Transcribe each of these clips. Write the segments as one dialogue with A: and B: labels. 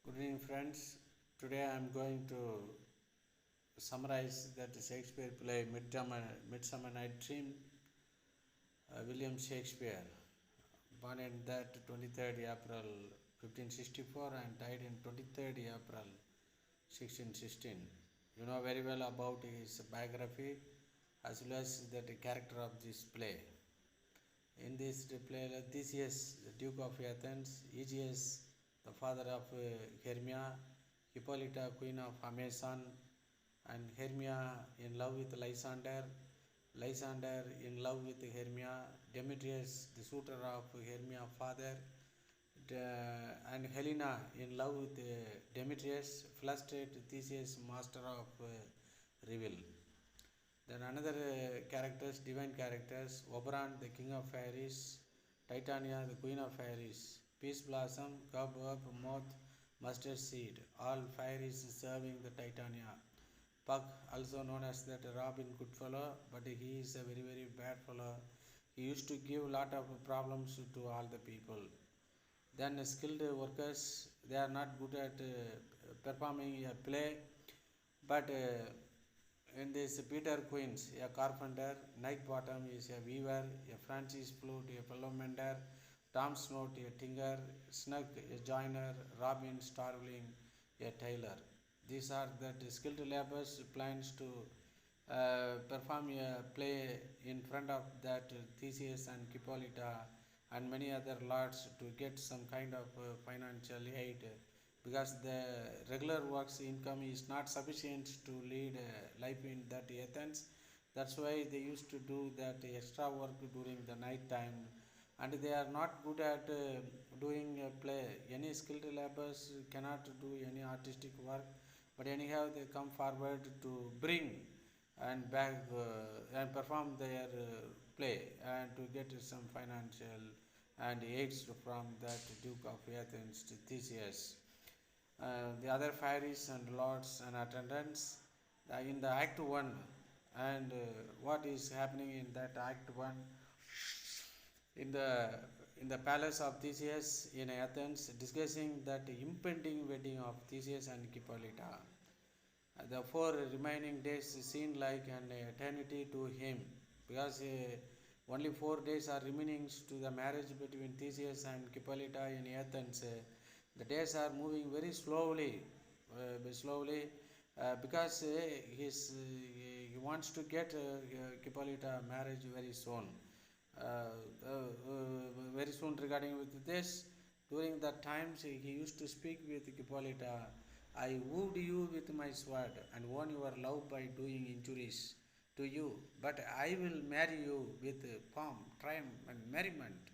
A: Good evening, friends. Today I am going to summarize that Shakespeare play Midsummer Night Dream, William Shakespeare, born in that 23rd April 1564 and died in 23rd April 1616. You know very well about his biography as well as the character of this play. In this play, Theseus, the Duke of Athens, Aegeus, the father of Hermia, Hippolyta, queen of Amazon, and Hermia in love with Lysander, Lysander in love with Hermia, Demetrius, the suitor of Hermia's father, and Helena in love with Demetrius, frustrated Theseus, master of revel. Then another characters, divine characters, Oberon, the king of fairies, Titania, the queen of fairies, Peace Blossom, Cobweb, Moth, Mustard Seed, all fairies serving the Titania. Puck, also known as that Robin Goodfellow, but he is a very, very bad fellow. He used to give lot of problems to all the people. Then skilled workers, they are not good at performing a play, but in this Peter Queens, a carpenter, Night Bottom is a weaver, a Francis Flute, a fellow mender, Tom Snout, a tinker, Snug, a joiner, Robin Starveling, a tailor. These are the skilled laborers plans to perform a play in front of that Theseus and Hippolyta and many other lords to get some kind of financial aid because the regular works income is not sufficient to lead life in that Athens. That's why they used to do that extra work during the night time, and they are not good at doing a play. Any skilled laborers cannot do any artistic work, but anyhow they come forward to bring and back and perform their play and to get some financial and aids from that Duke of Athens to Theseus. The other fairies and lords and attendants in the Act 1, and what is happening in that Act 1 in the palace of Theseus in Athens, discussing that impending wedding of Theseus and Hippolyta. The four remaining days seem like an eternity to him because only 4 days are remaining to the marriage between Theseus and Hippolyta in Athens. The days are moving very slowly because he wants to get Hippolyta marriage very soon. Very soon regarding with this, during that times he used to speak with Hippolyta. I wooed you with my sword and won your love by doing injuries to you, but I will marry you with pomp, triumph, and merriment.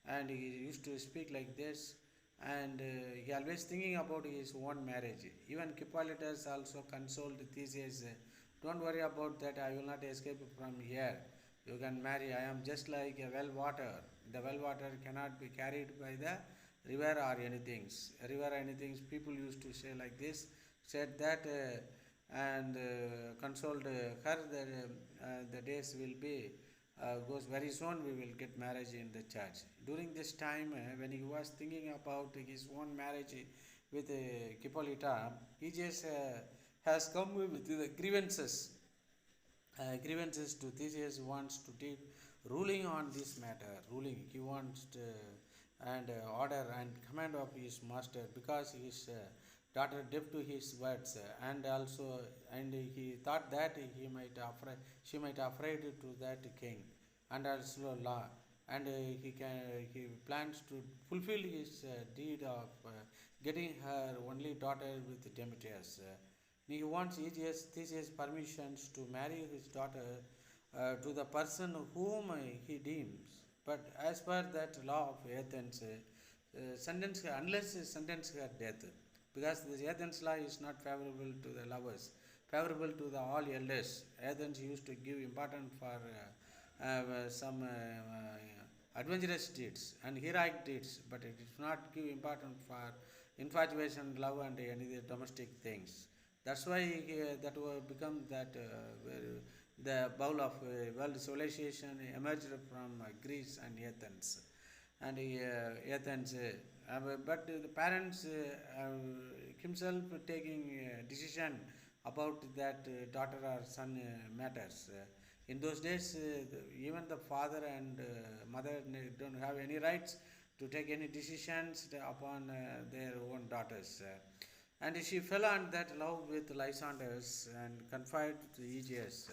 A: And he used to speak like this, and he always thinking about his own marriage. Even Hippolytus also consoled Theseus, don't worry about that, I will not escape from here. You can marry, I am just like a well water. The well water cannot be carried by the river or anything. River or anything, people used to say like this, said that and consoled her that the days will be goes very soon we will get marriage in the church. During this time when he was thinking about his own marriage with Hippolyta, he just has come with the grievances to Theseus wants to take ruling on this matter. Ruling, he wants to, and order and command of his master because his daughter deaf to his words, and also and he thought that she might afraid to that king and also law, and he plans to fulfill his deed of getting her only daughter with Demetrius. He wants Theseus permissions to marry his daughter to the person whom he deems. But as per that law of Athens, sentence her, unless sentence her death, because the Athens law is not favorable to the lovers, favorable to the all elders. Athens used to give importance for some adventurous deeds and heroic deeds, but it does not give importance for infatuation, love, and any domestic things. That's why that will become that where the bowl of world civilization emerged from Greece and Athens. And Athens but the parents himself taking decision about that daughter or son matters. In those days, even the father and mother don't have any rights to take any decisions upon their own daughters. And she fell on that love with Lysander's and confided to Aegeus.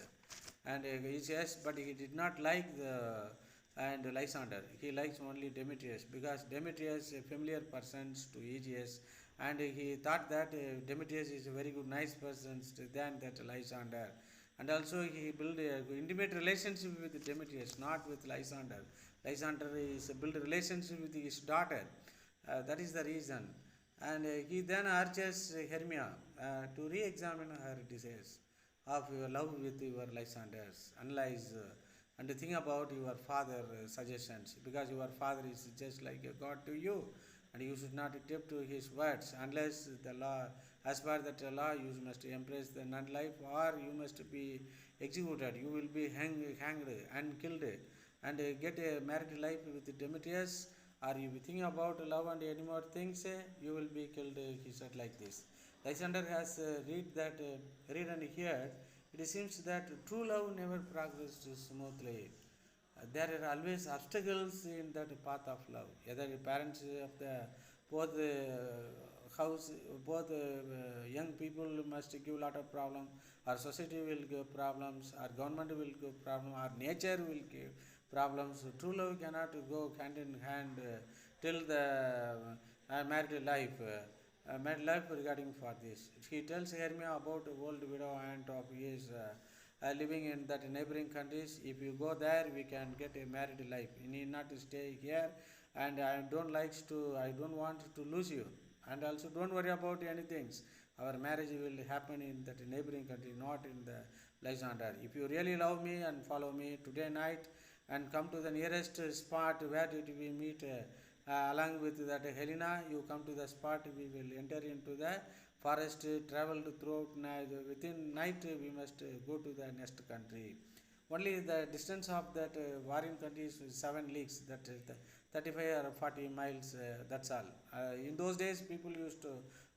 A: And Aegeus, but he did not like the and Lysander. He likes only Demetrius because Demetrius a familiar person to Aegeus, and he thought that Demetrius is a very good, nice person than that Lysander. And also he built a intimate relationship with Demetrius, not with Lysander. Lysander is built a relationship with his daughter. That is the reason. And he then urges Hermia to re-examine her desires of your love with your Lysanders, analyze and think about your father suggestions, because your father is just like a God to you, and you should not accept to his words unless the law, as per that law, you must embrace the non-life or you must be executed. You will be hanged and killed, and get a married life with Demetrius, or if you think about love and any more things, you will be killed, he said like this. Lysander has read and heard. It seems that true love never progressed smoothly. There are always obstacles in that path of love. Either the parents of the both house, both young people must give lot of problem, or society will give problems, or government will give problem, or nature will give problems. True love cannot go hand in hand till the married life. Married life regarding for this. He tells Hermia about old widow aunt of his living in that neighboring countries. If you go there, we can get a married life. You need not to stay here, and I don't want to lose you. And also, don't worry about anything. Our marriage will happen in that neighboring country, not in the Lysander. If you really love me and follow me today night, and come to the nearest spot where did we meet. Along with that Helena, you come to the spot, we will enter into the forest, traveled throughout night. Within night, we must go to the next country. Only the distance of that foreign country is 7 leagues, that is the 35 or 40 miles, that's all. In those days, people used to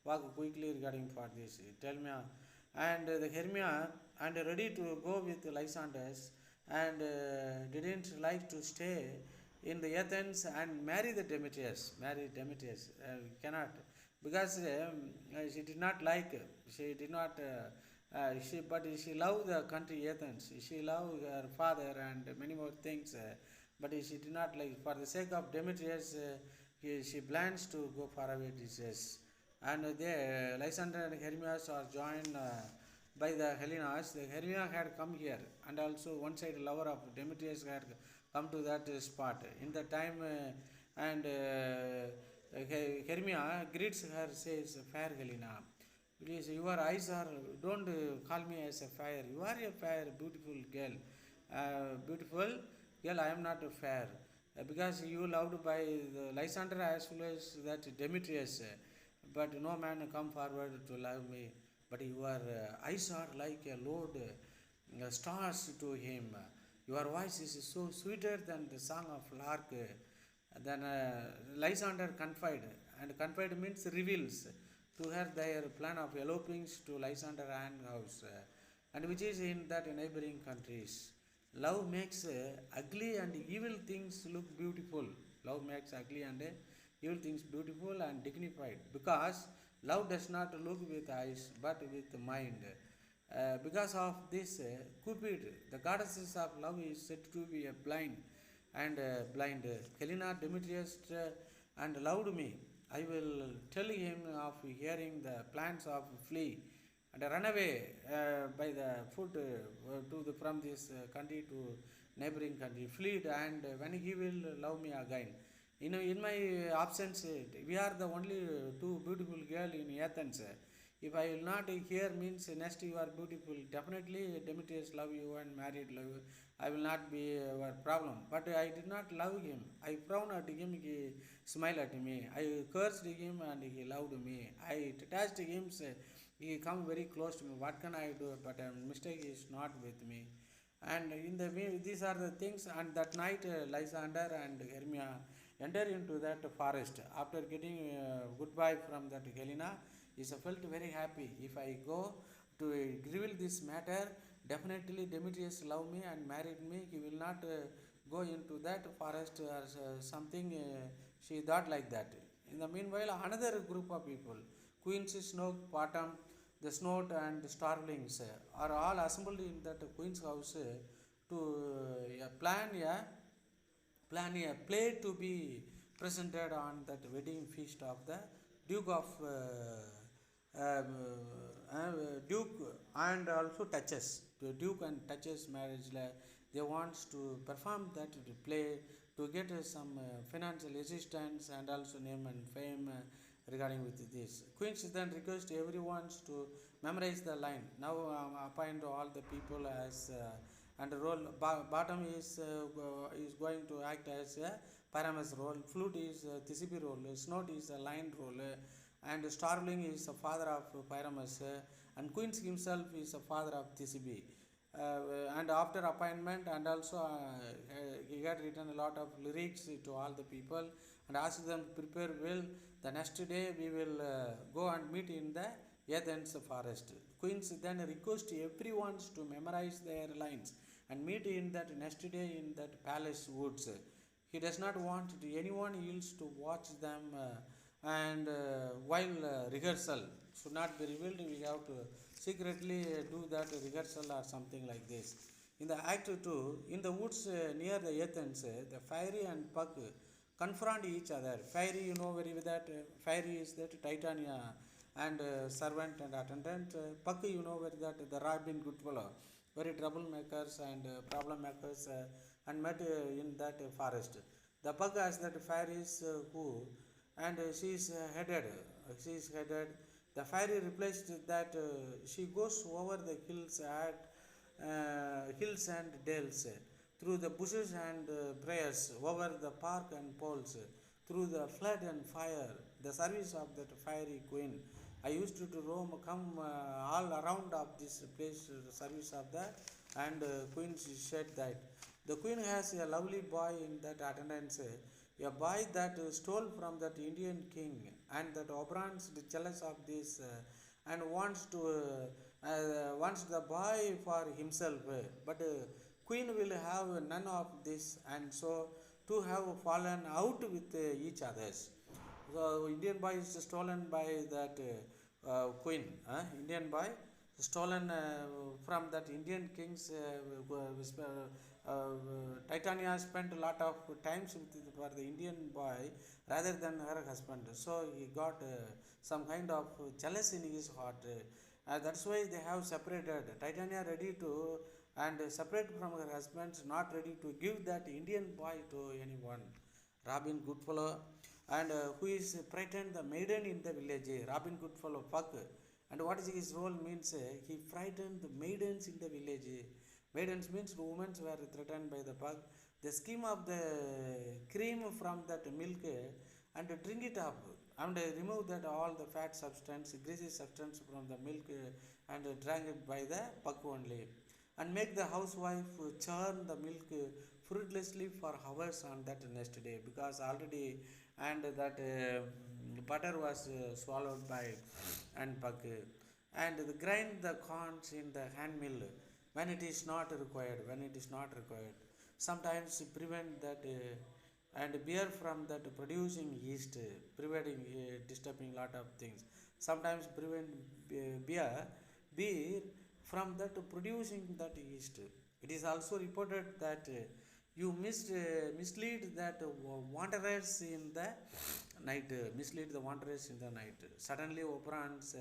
A: walk quickly regarding for this. Tell me, and the Hermia, and ready to go with Lysanders, and didn't like to stay in the Athens and marry the Demetrius. Cannot, because she did not like. She did not. But she loved the country Athens. She loved her father and many more things. But she did not like. For the sake of Demetrius, she plans to go far away disease. And they, Lysander and Hermias are joined by the Helenas. The Hermia had come here, and also one side lover of Demetrius had come to that spot. In the time, and Hermia greets her, says, "Fair Helena, please, your eyes are, don't call me as a fair. You are a fair, beautiful girl. Beautiful girl, I am not fair. Because you loved by the Lysander as well as that Demetrius. But no man come forward to love me. But your eyes are like a load stars to him. Your voice is so sweeter than the song of lark." Then Lysander confide, and confide means reveals to her their plan of eloping to Lysander and house, and which is in that neighboring countries. Love makes ugly and evil things look beautiful. Love makes ugly and evil things beautiful and dignified, because love does not look with eyes but with mind. Because of this, Cupid, the goddesses of love, is said to be a blind. Helena Demetrius and loved me. I will tell him of hearing the plans of flee and run away by the foot from this country to neighboring country. Flee, and when he will love me again. In my absence, we are the only two beautiful girls in Athens. If I will not hear means next you are beautiful, definitely Demetrius love you and married love you. I will not be our problem. But I did not love him. I frowned at him, he smiled at me. I cursed him and he loved me. I detached him, he come very close to me. What can I do? But a mistake is not with me. And in the these are the things. And that night, Lysander and Hermia enter into that forest. After getting goodbye from that Helena, he felt very happy. If I go to reveal this matter, definitely Demetrius love me and married me. He will not go into that forest or something. She thought like that. In the meanwhile, another group of people, Queen's Snow Bottom, the Snout and the Starlings are all assembled in that Queen's house to plan a play to be presented on that wedding feast of the Duke of Duke and also Duchess. The Duke and Duchess marriage. They wants to perform that play to get some financial assistance and also name and fame regarding with this. Queens then request everyone to memorize the line. Now appoint all the people as and role bottom is going to act as a Pyramus role, flute is Thisbe role, snout is a lion role, and Starling is the father of Pyramus, and Queens himself is the father of Thisbe. And after appointment and also he had written a lot of lyrics to all the people and asked them to prepare well. The next day we will go and meet in the Athens forest. Queens then request everyone to memorize their lines and meet in that next day in that palace woods. He does not want anyone else to watch them and while rehearsal should not be revealed. We have to secretly do that rehearsal or something like this. In the act 2, in the woods near the Athens, the Fairy and Puck confront each other. Fairy, you know very well that Fairy is that Titania and servant and attendant. Puck, you know very that the Robin Goodfellow, very troublemakers and problem makers and met in that forest. The Puck has that Fairy is who and she is headed. The Fairy replies that she goes over the hills and dales, through the bushes and briars, over the park and poles, through the flood and fire, the service of that fiery queen. I used to roam, come all around of this place, the service of that, and queen said that. The queen has a lovely boy in that attendance, a boy that stole from that Indian king, and that Oberon is jealous of this and wants the boy for himself, but queen will have none of this, and so two have fallen out with each others. So Indian boy is stolen by that queen. Indian boy stolen from that Indian king's Titania spent a lot of times for the Indian boy rather than her husband. So he got some kind of jealous in his heart. That's why they have separated. Titania ready to and separate from her husband, not ready to give that Indian boy to anyone. Robin Goodfellow and who is frightened the maiden in the village. Robin Goodfellow Puck. And what is his role means he frightened the maidens in the village. Maidens means women were threatened by the Puck. They skim up the cream from that milk and drink it up and remove that all the fat substance, greasy substance from the milk and drank it by the Puck only. And make the housewife churn the milk fruitlessly for hours on that next day, because already and that butter was swallowed by and Puck, and the grind the corns in the hand mill when it is not required. Sometimes prevent that and beer from that producing yeast, preventing disturbing lot of things. Sometimes prevent beer from that producing that yeast. It is also reported that you mislead that wanderers in the night. Suddenly Oberon's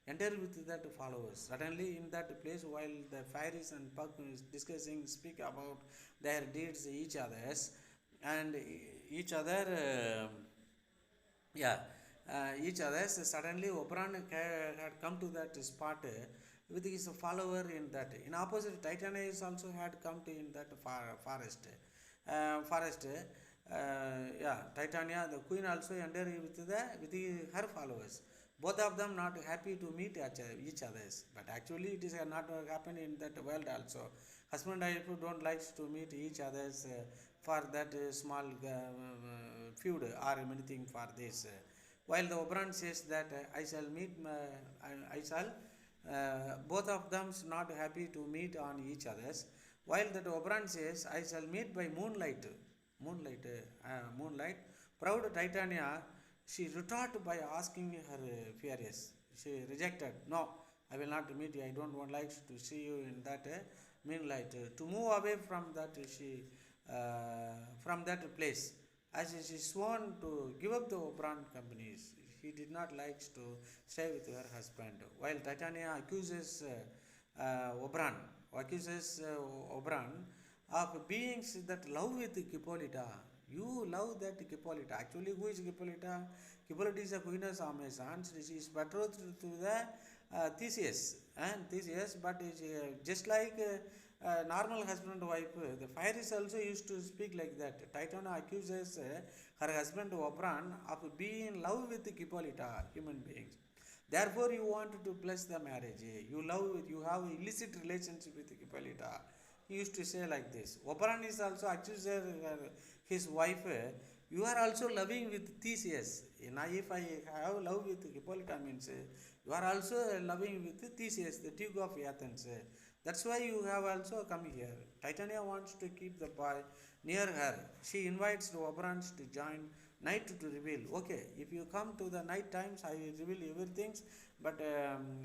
A: enter with that followers. Suddenly in that place, while the fairies and Puck is discussing, speak about their deeds each others and each other each others. Suddenly Oberon had come to that spot with his follower in that. In opposite, Titania is also had come to in that forest. Titania, the queen, also entered with her followers. Both of them not happy to meet each others, but actually it is not happen in that world also. Husband and wife don't like to meet each others for that small feud or anything for this. While the Oberon says that I shall meet, I shall, both of them not happy to meet on each others. While that Oberon says, I shall meet by moonlight. Moonlight. Proud Titania, she retorted by asking her furious. She rejected. No, I will not meet you. I don't want like to see you in that moonlight. To move away from that place, as she sworn to give up the Oberon companies. He did not like to stay with her husband. While Titania Oberon, accuses Oberon of beings that love with Hippolyta. You love that Hippolyta. Actually, who is Hippolyta? Hippolyta is a queen of Amazon. She is betrothed to the Theseus. And Theseus, but just like normal husband and wife, the fire is also used to speak like that. Titania accuses her husband Oberon of being in love with Hippolyta, human beings. Therefore, you want to bless the marriage. You have illicit relationship with Hippolyta. He used to say like this. Oberon is also accusing his wife. You are also loving with Theseus. Now, if I have love with Hippolyta means you are also loving with Theseus, the Duke of Athens. That's why you have also come here. Titania wants to keep the boy near her. She invites the Oberons to join night to reveal. Okay, if you come to the night times, I will reveal everything, but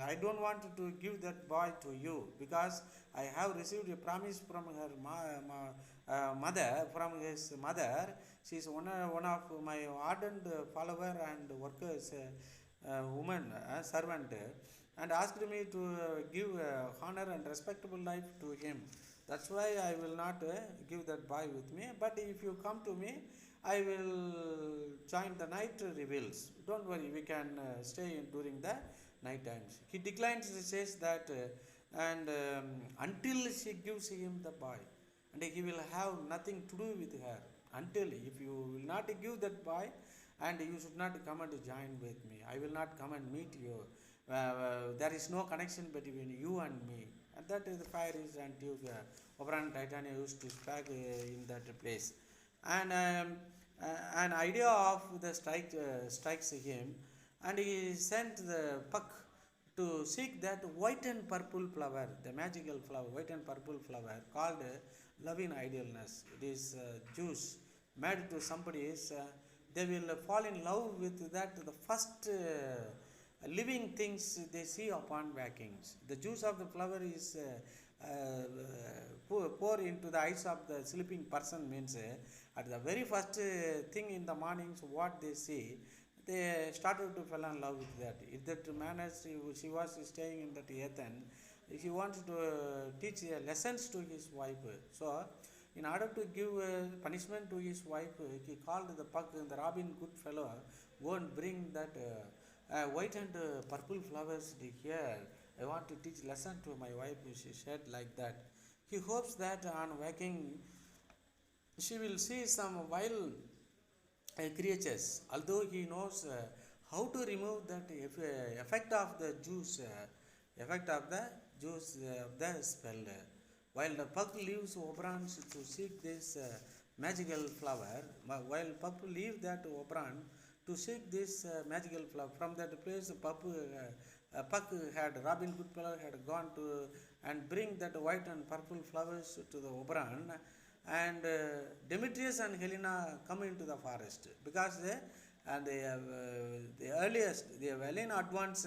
A: I don't want to give that boy to you because I have received a promise from her mother, from his mother. She is one of my ardent follower and workers, woman, servant, and asked me to give honor and respectable life to him. That's why I will not give that boy with me. But if you come to me, I will join the night reveals. Don't worry, we can stay during the night times. He declines, says that, and until she gives him the boy, and he will have nothing to do with her. Until if you will not give that boy, and you should not come and join with me. I will not come and meet you. There is no connection between you and me. And that is the fire is and Duke Oberon Titania used to strike in that place. And an idea of the strikes him, and he sent the puck to seek that white and purple flower, the magical flower, white and purple flower called loving idealness. It is juice made to somebody is. They will fall in love with that the first living things they see upon wakings. The juice of the flower is pour into the eyes of the sleeping person means at the very first thing in the mornings what they see, they started to fall in love with that. If that man as she was staying in that Athens, he wanted to teach lessons to his wife. So in order to give punishment to his wife, he called the puck, the Robin Goodfellow, go and bring that white and purple flowers here. I want to teach lesson to my wife, she said like that. He hopes that on waking, she will see some wild creatures, although he knows how to remove that effect of the juice, of the spell. While the puck leaves Oberon to seek this magical flower, while puck leave that Oberon to seek this magical flower, from that place puck had, Robin Goodfellow had gone to and bring that white and purple flowers to the Oberon, and Demetrius and Helena come into the forest because the well in advance,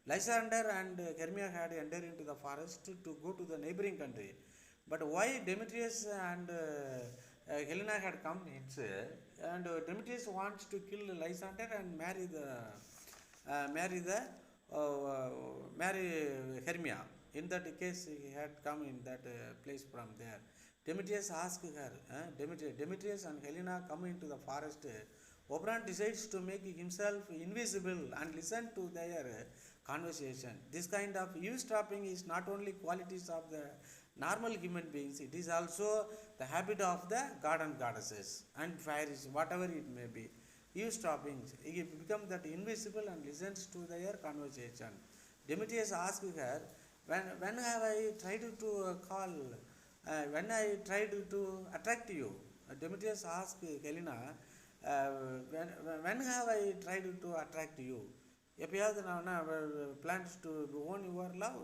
A: Lysander and Hermia had entered into the forest to go to the neighboring country. But why Demetrius and Helena had come, and Demetrius wants to kill Lysander and marry Hermia. In that case, he had come in that place from there. Demetrius asked her, Demetrius and Helena come into the forest. Oberon decides to make himself invisible and listen to their conversation. This kind of eavesdropping is not only qualities of the normal human beings, it is also the habit of the god and goddesses and fairies, whatever it may be. Eavesdropping, he becomes that invisible and listens to their conversation. Demetrius asked her, when have I tried to when I tried to attract you? Demetrius asked Helena, uh, when have I tried to attract you? எப்பயாவது நான் plans to own your love,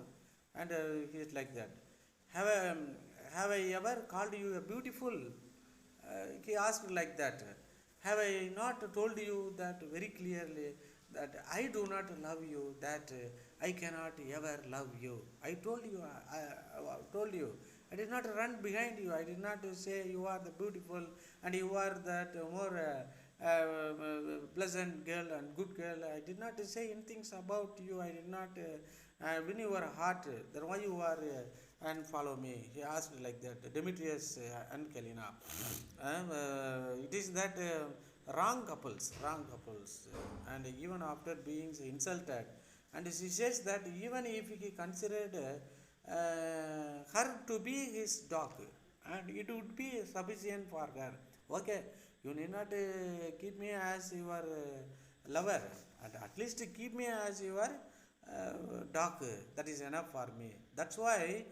A: and he is like that. Have I, have I ever called you a beautiful? He asked like that. Have I not told you that very clearly that I do not love you, that I cannot ever love you? I told you, I told you. I did not run behind you. I did not say you are the beautiful and you are that more pleasant girl and good girl. I did not say anything about you. I did not win your heart. Then why you are and follow me? He asked like that. Demetrius and Kalina. It is that wrong couples, and even after being insulted, and she says that even if he considered her to be his dog, and it would be sufficient for her. Okay, you need not keep me as your lover, and at least keep me as your dog. That is enough for me. That's why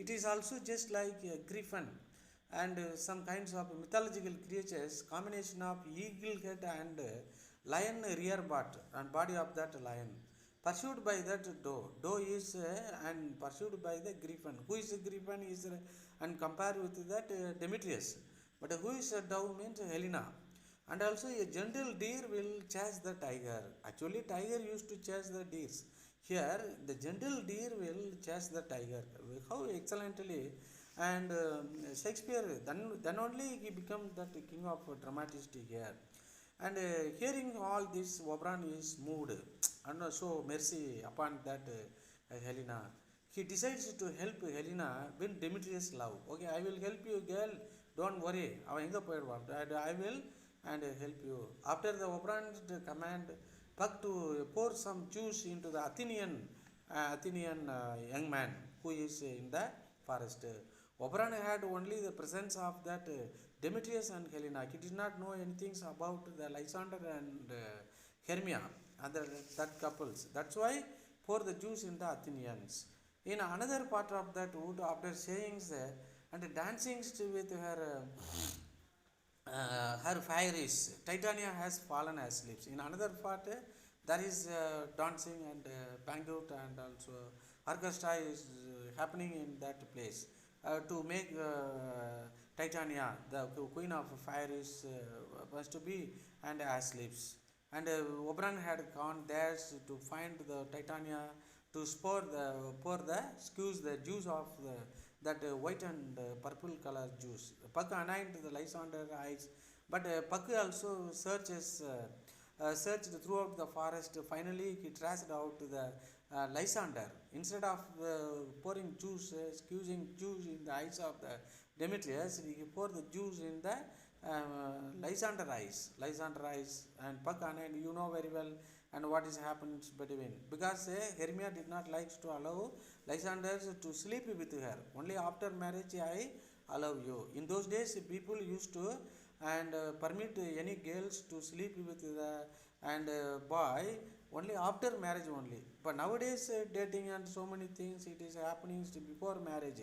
A: it is also just like griffin and some kinds of mythological creatures, combination of eagle head and lion rear butt and body of that lion, pursued by that doe. Doe is and pursued by the griffin. Who is a griffin is and compared with that Demetrius. But who is a dove means Helena. And also a gentle deer will chase the tiger. Actually, tiger used to chase the deers. Here, the gentle deer will chase the tiger. How excellently. And Shakespeare, then only he became that king of dramatist here. And hearing all this, Oberon is moved and show mercy upon that Helena. He decides to help Helena win Demetrius' love. Okay, I will help you, girl. Don't worry. I will and help you. After the Oberon's command, Puck to pour some juice into the Athenian young man who is in the forest. Oberon had only the presence of that Demetrius and Helena. He did not know anything about the Lysander and Hermia and that couples. That's why pour the juice in the Athenians. In another part of that wood, after saying and dancing with her fire is Titania has fallen asleep. In another part, there is dancing and banquet and also orchestra is happening in that place to make Titania, the queen of fire, is was to be and asleep. And Oberon had gone there to find the Titania to pour the squeeze the juice of that white and purple color juice. Puck anointed the Lysander eyes, but Puck also searched throughout the forest. Finally, he traced out the Lysander. Instead of pouring juice, squeezing juice in the eyes of the Demetrius, he poured the juice in the Lysander eyes, and Puck anointed. You know very well and what is happened between, because Hermia did not like to allow Lysander to sleep with her. Only after marriage I allow you. In those days people used to and permit any girls to sleep with the and boy only after marriage only. But nowadays dating and so many things it is happening before marriage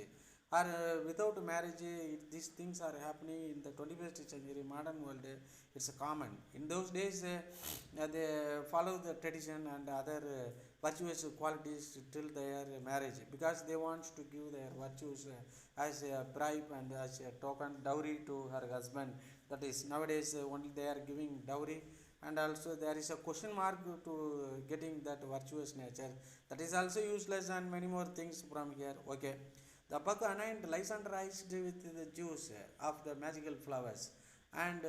A: or without marriage. These things are happening in the 21st century modern world. It's common. In those days they follow the tradition and other virtuous qualities till their marriage, because they want to give their virtues as a bribe and as a token dowry to her husband. That is nowadays only they are giving dowry, and also there is a question mark to getting that virtuous nature. That is also useless and many more things from here. Okay. The Puck anointed Lysander eyes with the juice of the magical flowers and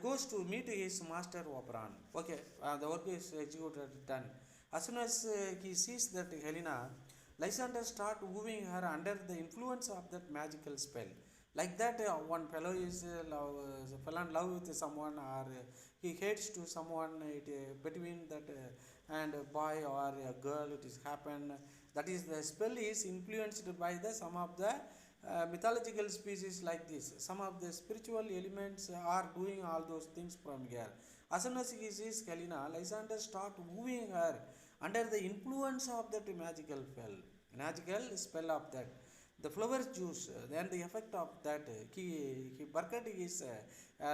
A: goes to meet his master Oberon. Okay, the work is executed, done. As soon as he sees that Helena, Lysander start wooing her under the influence of that magical spell. Like that, one fellow is fell in love with someone, or he hates to someone. Between that and a boy or a girl, it is happened. That is, the spell is influenced by the some of the mythological species like this. Some of the spiritual elements are doing all those things from here. As soon as he sees Helena, Lysander start wooing her under the influence of that magical spell of that. the flower juice, then the effect of that, he burked his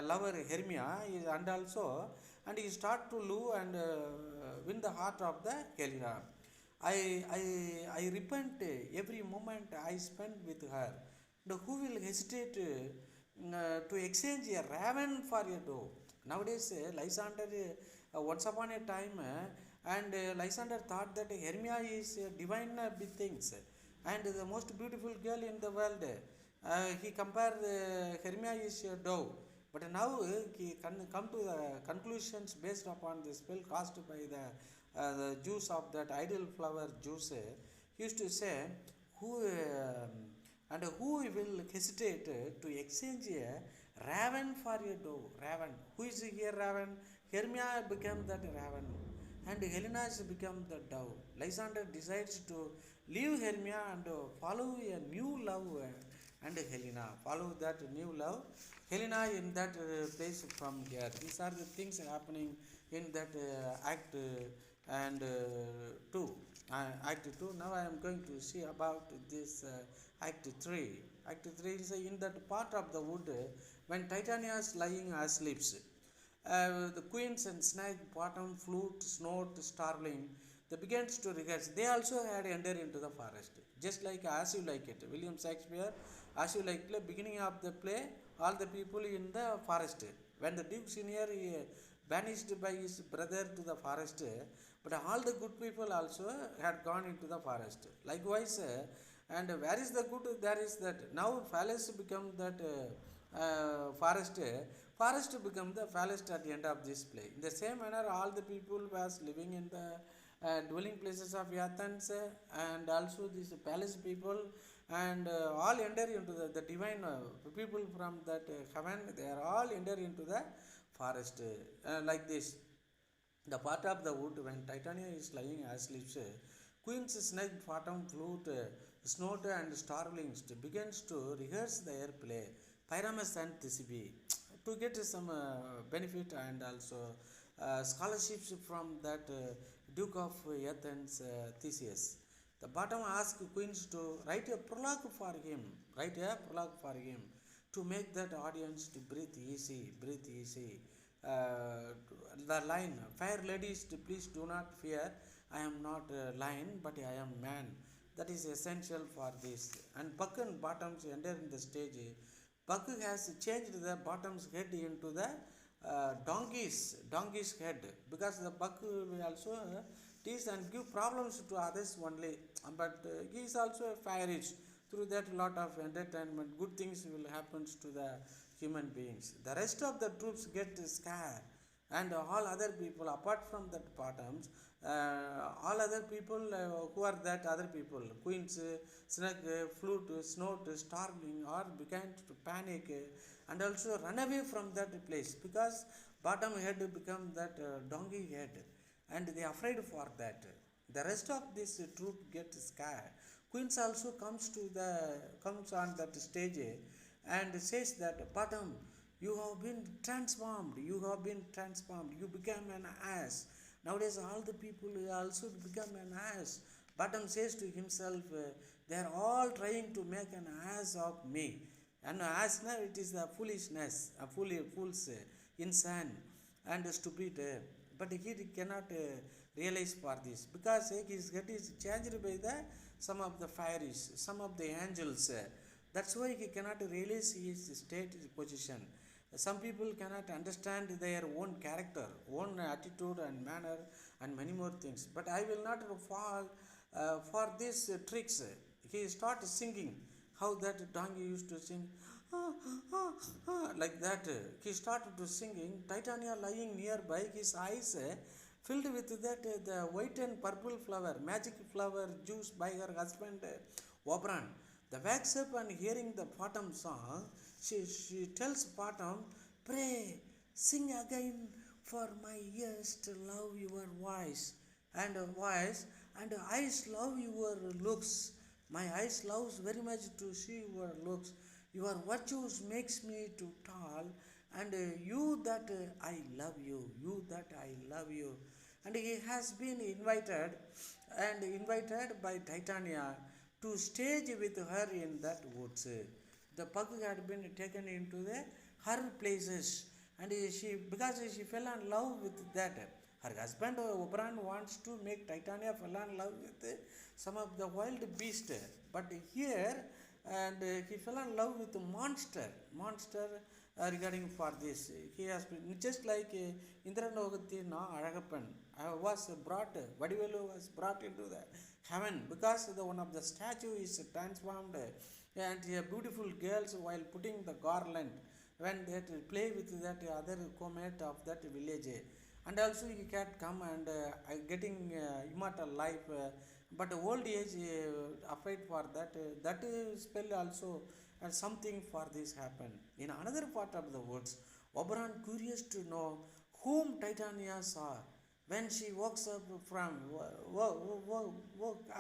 A: lover Hermia, and also, and he start to love and win the heart of the Helena. I repent every moment I spend with her. And who will hesitate to exchange a raven for a dove? Nowadays, Lysander, once upon a time, and Lysander thought that Hermia is divine beings and the most beautiful girl in the world. He compared Hermia is a dove. But now he can come to the conclusions based upon the spell cast by the juice of that ideal flower juice. He used to say, who and who will hesitate to exchange a raven for a dove? Raven. Who is here raven? Hermia became that raven and Helena has become the dove. Lysander decides to leave Hermia and follow a new love and Helena. Follow that new love. Helena in that place from here. These are the things happening in that act and 2. Act 2. Now I am going to see about this act 3. Act 3 is in that part of the wood when Titania is lying asleep. The queens and snake, bottom, flute, snout, starling, they begins to rehearse. They also had entered into the forest, just like As You Like It. William Shakespeare, As You Like It, beginning of the play, all the people in the forest. When the Duke Senior banished by his brother to the forest, but all the good people also had gone into the forest. Likewise, and where is the good? There is that. Now, palace become that forest. Forest become the forest at the end of this play. In the same manner, all the people was living in the dwelling places of Athens and also these palace people and all enter into the divine people from that heaven. They are all enter into the forest like this. The part of the wood when Titania is lying asleep, queens, snake, bottom, flute, snout and starlings begins to rehearse their play. Pyramus and Thisbe to get some benefit and also scholarships from that Duke of Athens, Theseus. The bottom asks queens to write a prologue for him, to make that audience to breathe easy. The line, fair ladies, please do not fear, I am not a lion, but I am man. That is essential for this. And Buck and Bottoms enter in the stage. Buck has changed the bottom's head into the donkey's head because the Buck will also tease and give problems to others only. But he is also a fairish. Through that, lot of entertainment, good things will happen to the human beings. The rest of the troops get scared, and all other people, apart from that bottoms, all other people who are that other people, queens, snake, flute, snout, starling, or began to panic and also run away from that place because bottom head become that donkey head, and they are afraid for that. The rest of this troop get scared. Queens also comes on that stage and says that bottom, you have been transformed, you become an ass. Nowadays all the people also become an ass. Bottom says to himself, they are all trying to make an ass of me. And ass now it is the foolishness, fools, insane and stupid. But he cannot realize for this because his head is changed by the some of the fairies, some of the angels. That's why he cannot realize his state, his position. Some people cannot understand their own character, own attitude and manner and many more things. But I will not fall for these tricks. He started singing how that donkey used to sing like that. He started to singing. Titania lying nearby, his eyes filled with that the white and purple flower, magic flower juice by her husband Oberon. The wakes up and hearing the bottom song, she tells bottom, pray, sing again for my ears to love your voice, and eyes love your looks. My eyes loves very much to see your looks. Your virtues makes me to tall, and you that I love you, And he has been invited by Titania to stage with her in that woods. The pug had been taken into her places, and she because she fell in love with that. Her husband Oberon wants to make Titania fall in love with some of the wild beast, but here and he fell in love with a monster regarding for this. He has been just like Indranogati na Aragapan was brought, Vadivelu was brought into the heaven because the one of the statue is transformed and a beautiful girls while putting the garland when they play with that other comet of that village, and also he can come and getting immortal life, but old age afraid for that, that spell also and something for this happen. In another part of the woods, Oberon curious to know whom Titania saw when she woke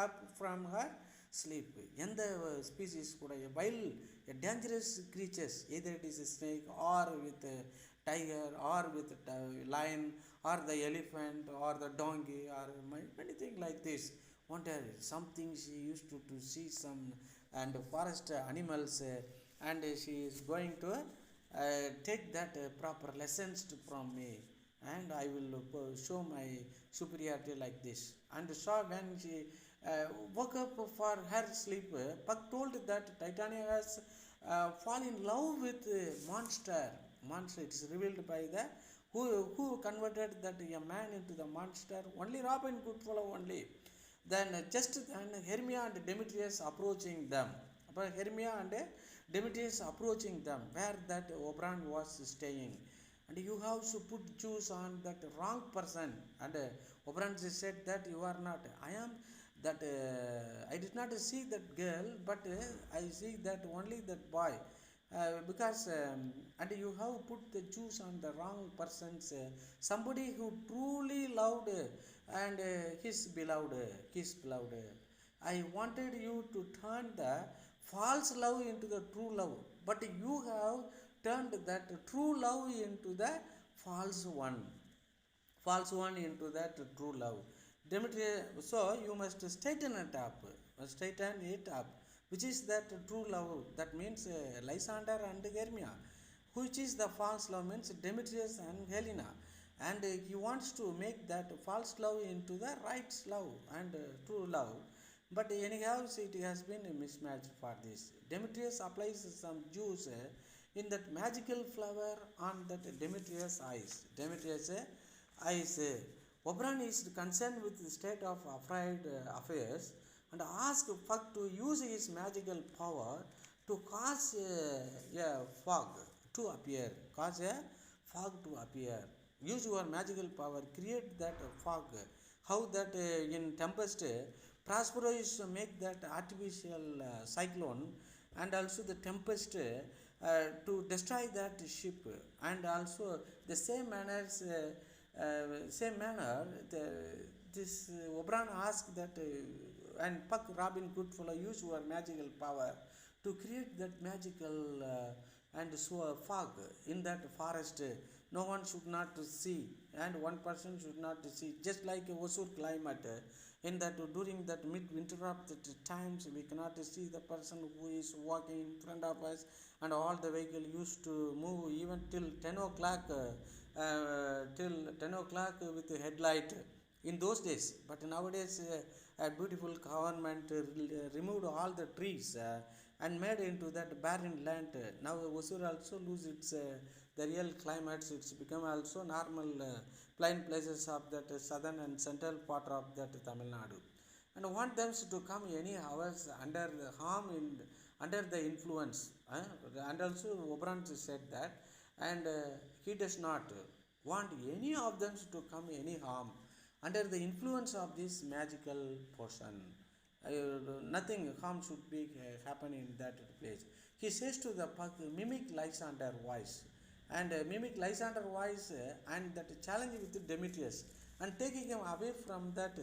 A: up from her sleep. எந்த species கூட wild dangerous creatures, either it is a snake or with a tiger or with a lion or the elephant or the donkey or many things like this. Wonder something she used to see some and forest animals, and she is going to take that proper lessons from me, and I will show my superiority like this. And saw when she woke up for her sleep, Puck told that Titania has fallen in love with monster. It is revealed by the who converted that a man into the monster. Only Robin could follow only. Then just then Hermia and Demetrius approaching them. But Hermia and Demetrius approaching them where that Oberon was staying. And you have to put juice on that wrong person. And Oberon said that you are not. I am that I did not see that girl, but I see that only that boy. Because and you have put the juice on the wrong persons, somebody who truly loved and his beloved. I wanted you to turn the false love into the true love, but you have turned that true love into the false one into that true love. Demetrius, so you must straighten it up, which is that true love. That means Lysander and Hermia. Which is the false love means Demetrius and Helena. And he wants to make that false love into the right love and true love. But anyhow, it has been a mismatch for this. Demetrius applies some juice in that magical flower on that Demetrius' eyes. Oberon is concerned with the state of affairs and asks Puck to use his magical power to cause a fog to appear. Use your magical power, create that fog. How that in Tempest, Prospero is to make that artificial cyclone and also the tempest to destroy that ship, and also the same manner this Oberon asked that and Puck Robin Goodfellow use your magical power to create that magical and so fog in that forest. No one should not see and one person should not see, just like a Osur climate in that during that mid-interrupted times we cannot see the person who is walking in front of us, and all the vehicle used to move even till 10 o'clock with the headlight in those days. But nowadays a beautiful government removed all the trees and made into that barren land. Now Osur also lose its the real climates. It's become also normal plain places of that southern and central part of that Tamil Nadu, and want them to come any hours under the harm under the influence. And also Oberon said that, and he does not want any of them to come any harm under the influence of this magical portion. Nothing harm should be happen in that place. He says to the Puck, mimic Lysander voice, and mimic Lysander voice and that challenge with Demetrius, and taking him away from that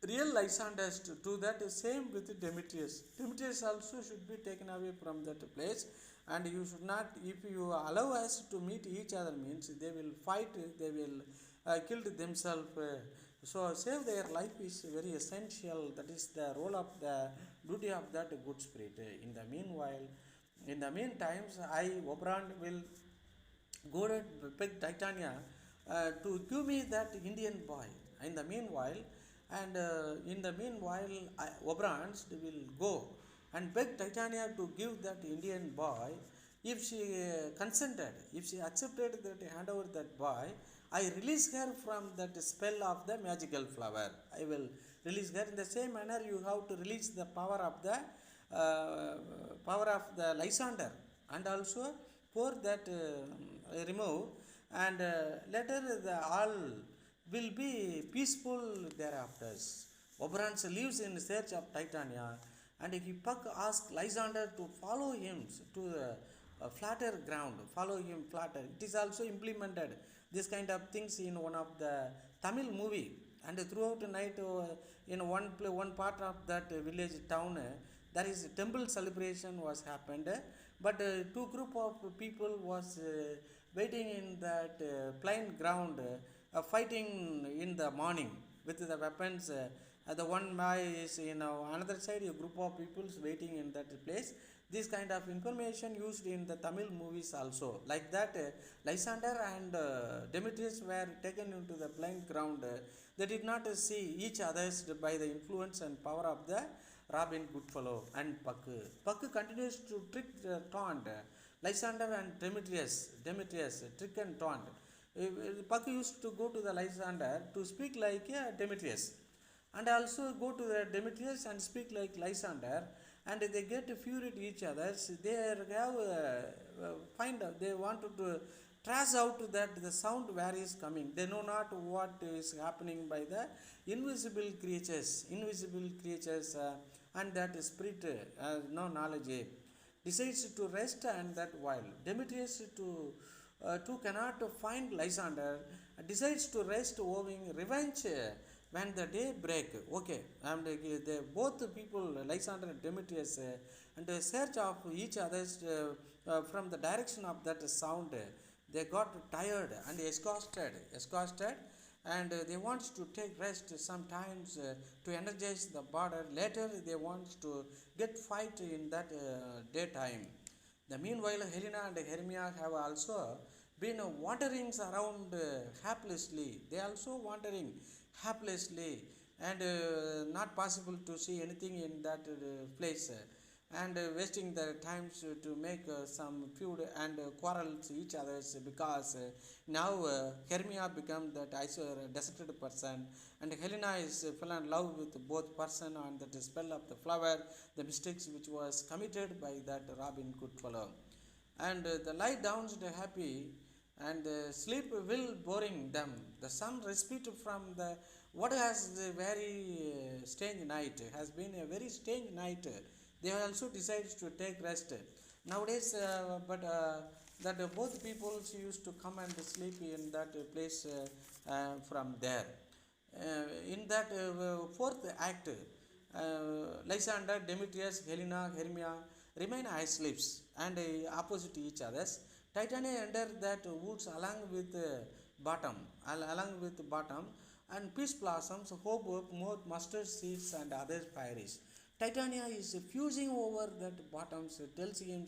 A: real Lysander to that same with Demetrius. Demetrius also should be taken away from that place, and you should not, if you allow us to meet each other means they will fight, they will kill themselves So save their life is very essential. That is the role of the duty of that good spirit. In the meanwhile, in the meantimes, I Oberon will go to beg Titania to give me that Indian boy. In the meanwhile, and in the meanwhile, Oberons will go and beg Titania to give that Indian boy. If she consented, if she accepted that hand over that boy, I release her from that spell of the magical flower. I will release her in the same manner. You have to release the power of the Lysander, and also pour that remove, and later the all will be peaceful thereafter. Oberon's lives in search of Titania, and he Puck asked Lysander to follow him to the flatter ground, follow him flatter. It is also implemented this kind of things in one of the Tamil movie, and throughout the night in one part of that village town there is temple celebration was happened, but two group of people was waiting in that plain ground, fighting in the morning with the weapons. The one guy is another side, a group of people waiting in that place. This kind of information used in the Tamil movies also. Like that, Lysander and Demetrius were taken into the plain ground. They did not see each others by the influence and power of the Robin Goodfellow and Puck. Puck continues to trick, taunt Lysander and Demetrius, trick and taunt. Puck used to go to the Lysander to speak like Demetrius, and also go to the Demetrius and speak like Lysander, and they get furious at each other. They have find out, they wanted to trace out that the sound where is coming. They know not what is happening by the invisible creatures, and that spirit no knowledge decides to rest, and that while Demetrius too cannot find Lysander, decides to rest owing revenge when the day break. Okay, and they both people Lysander and Demetrius and search of each other's from the direction of that sound. They got tired and exhausted, and they want to take rest sometimes to energize the border. Later they want to get fight in that daytime. The meanwhile, Helena and Hermia have also been wandering around haplessly. They also wandering haplessly, and not possible to see anything in that place, and wasting their times to make some feud and quarrels each others, because now Hermia become that deserted person, and Helena is fell in love with both person on that spell of the flower, the mistakes which was committed by that Robin Goodfellow, and the lie down the happy, and sleep will boring them. The some respite from the what has the very strange night has been a very strange night. They also decide to take rest nowadays, but that both peoples used to come and sleep in that place from there. In that fourth act, Lysander, Demetrius, Helena, Hermia remain asleep and opposite each others. Titania entered that woods along with bottom, and peace blossoms, hope, more mustard seeds and other fires. Titania is fusing over that bottoms, tells him,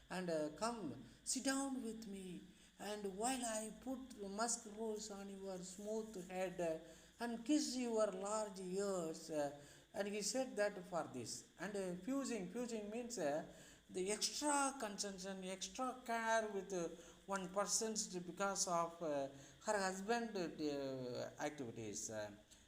A: and come, sit down with me, and while I put musk rose on your smooth head and kiss your large ears, and he said that for this. And fusing means the extra concern, extra care with one person's because of her husband activities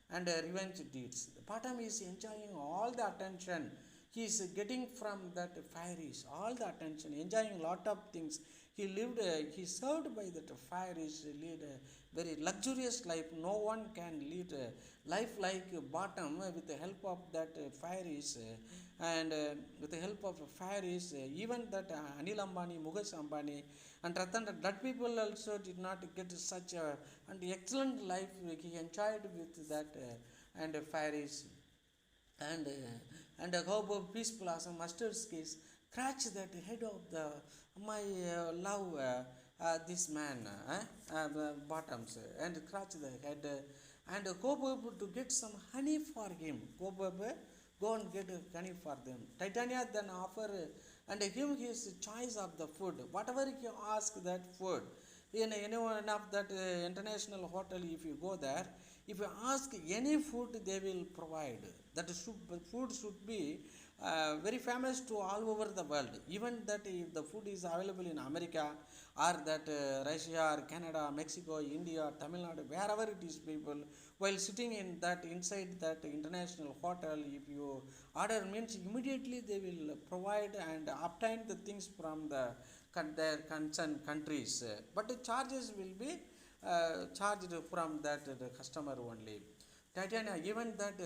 A: and revenge deeds. The bottom is enjoying all the attention he is getting from that fairies, all the attention, enjoying lot of things. He served by that fairies, lead a very luxurious life. No one can lead a life like bottom with the help of that fairies, and with the help of fairies, even that Anil Ambani, Mukesh Ambani, and Ratan, that people also did not get such a and excellent life he enjoyed with that and fairies, and how about peace blossom mustard case scratch that head of the my love this man the bottoms, and scratch the head, and go to get some honey for him. Go and get honey for them. Titania then offer and give his choice of the food. Whatever he ask that food. In any one of that international hotel, if you go there, if you ask any food, they will provide. That food should be very famous to all over the world. Even that if the food is available in America or that Russia or Canada, Mexico, India, Tamil Nadu, wherever it is, people while sitting in that inside that international hotel, if you order means immediately they will provide and obtain the things from their concerned countries. But the charges will be charged from that the customer only. Titania, even that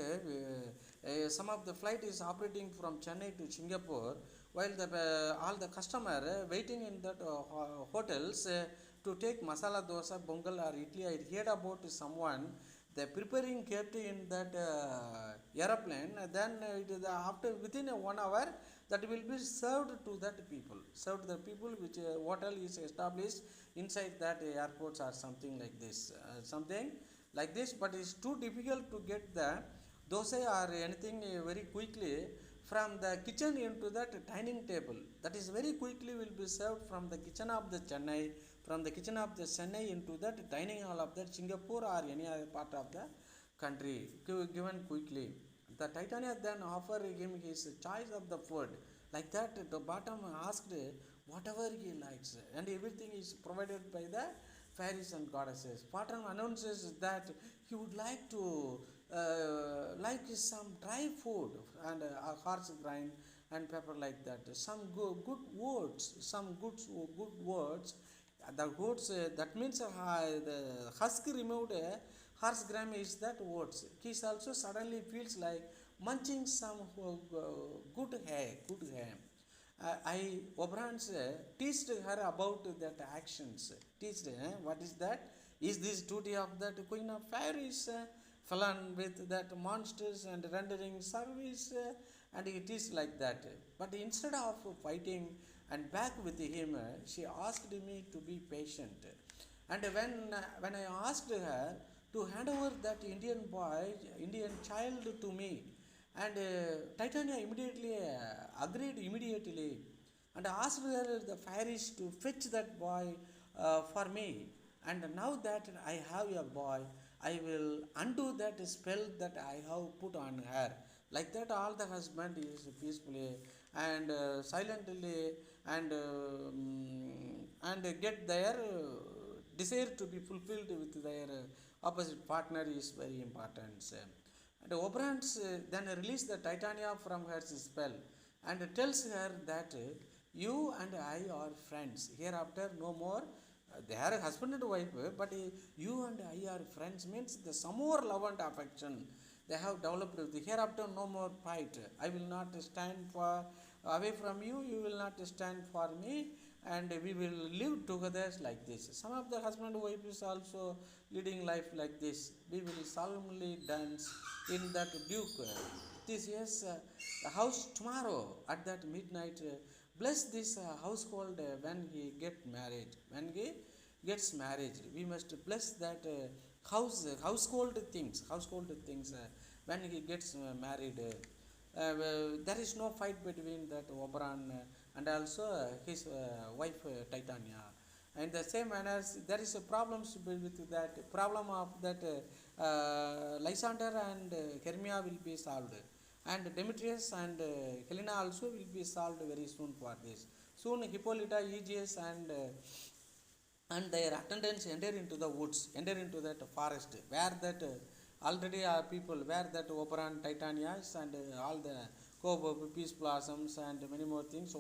A: some of the flight is operating from Chennai to Singapore, while the all the customer waiting in that hotels to take masala dosa, bongal or idli. I heard about someone they preparing kept in that aeroplane. Then it is after within 1 hour that will be served to that people. Served the people which hotel is established inside that airports or something like this. Something like this, but it's too difficult to get the dosa or anything very quickly from the kitchen into that dining table. That is very quickly will be served from the kitchen of the Chennai, from the kitchen of the Chennai into that dining hall of that Singapore or any other part of the country, given quickly. The Titania then offer him his choice of the food. Like that, the bottom asked whatever he likes, and everything is provided by the fairies and goddesses. Patron announces that he would like to like some dry food and horse grind and pepper like that. Some good words, some good words. The words that means the husk removed horse gram is that words. He also suddenly feels like munching some good ham. Oberhans teased her about that actions. Teased, what is that? Is this duty of that queen of fairies? Fallen with that monsters and rendering service, and it is like that. But instead of fighting and back with him, she asked me to be patient. And when I asked her to hand over that Indian child to me, and Titania immediately agreed immediately and asked her the fairies to fetch that boy for me. And now that I have a boy, I will undo that spell that I have put on her. Like that, all the husband is peacefully and silently and get their desire to be fulfilled with their opposite partner is very important. And Oberhans then release the Titania from her spell and tells her that you and I are friends. Hereafter, no more. They are husband and wife, but you and I are friends means the some more love and affection they have developed. Hereafter, no more fight. I will not stand for away from you. You will not stand for me, and we will live together like this. Some of the husband and wife is also leading life like this. We will solemnly dance in that duke. This is the house tomorrow at that midnight. Bless this household when he get married. When he gets married, we must bless that household things. When he gets married. There is no fight between that Oberon and also his wife Titania. In the same manner, there is a problems with that problem of that Lysander and Hermia will be solved, and Demetrius and Helena also will be solved very soon for this. Soon Hippolyta, Aegeus and their attendants enter into the woods, enter into that forest where that already are people, where that Oberon, Titanias and all the cove of peace blossoms and many more things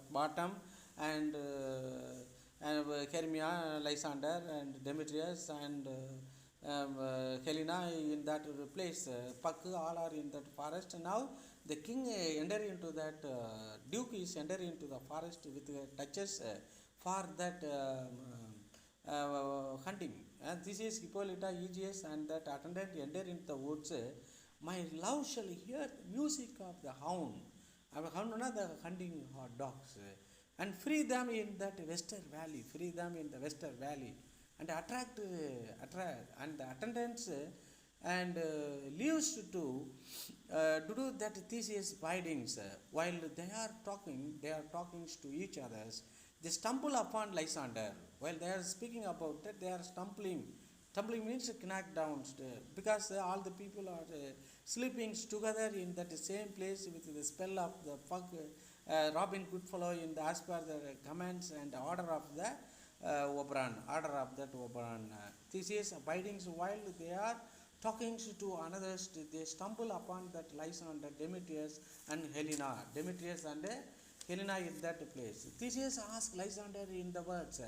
A: bottom and Hermia, Lysander and Demetrius and Helena in that place. Puck all are in that forest. Now the king enter into that duke is enter into the forest with touches for that hunting. And this is Hippolyta, Aegeus and that attendant enter into the woods. My love shall hear music of the hound. Hound, the hunting dogs, and free them in that western valley. Free them in the western valley, and attract and the attendants and leaves to do that thesis bidings. While they are talking to each others. They stumble upon Lysander. While they are speaking about that, they are stumbling. Stumbling means knock down because all the people are sleeping together in that same place with the spell of the fog. Robin Goodfellow in the as per the commands and order of the order of that Oberon. Theseus abiding while they are talking to another, they stumble upon that Lysander, Demetrius and Helena. Demetrius and Helena in that place. Theseus asks Lysander in the words,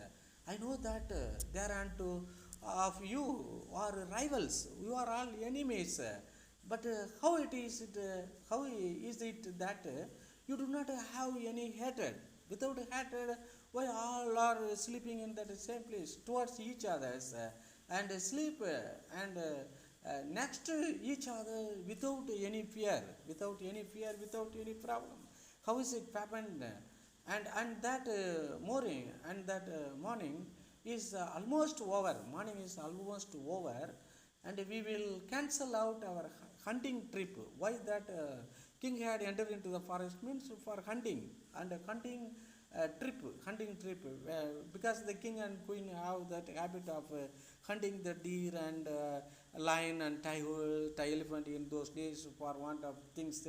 A: I know that there are two of you are rivals, you are all enemies. But how is it that you do not have any hatred? Without hatred, why all are sleeping in that same place towards each others and sleep next to each other without any fear, without any problem? How is it happened? And that morning is almost over. Morning is almost over, and we will cancel out our hunting trip. Why that king had entered into the forest means for hunting and hunting trip, because the king and queen have that habit of hunting the deer and lion and tie elephant in those days for want of things.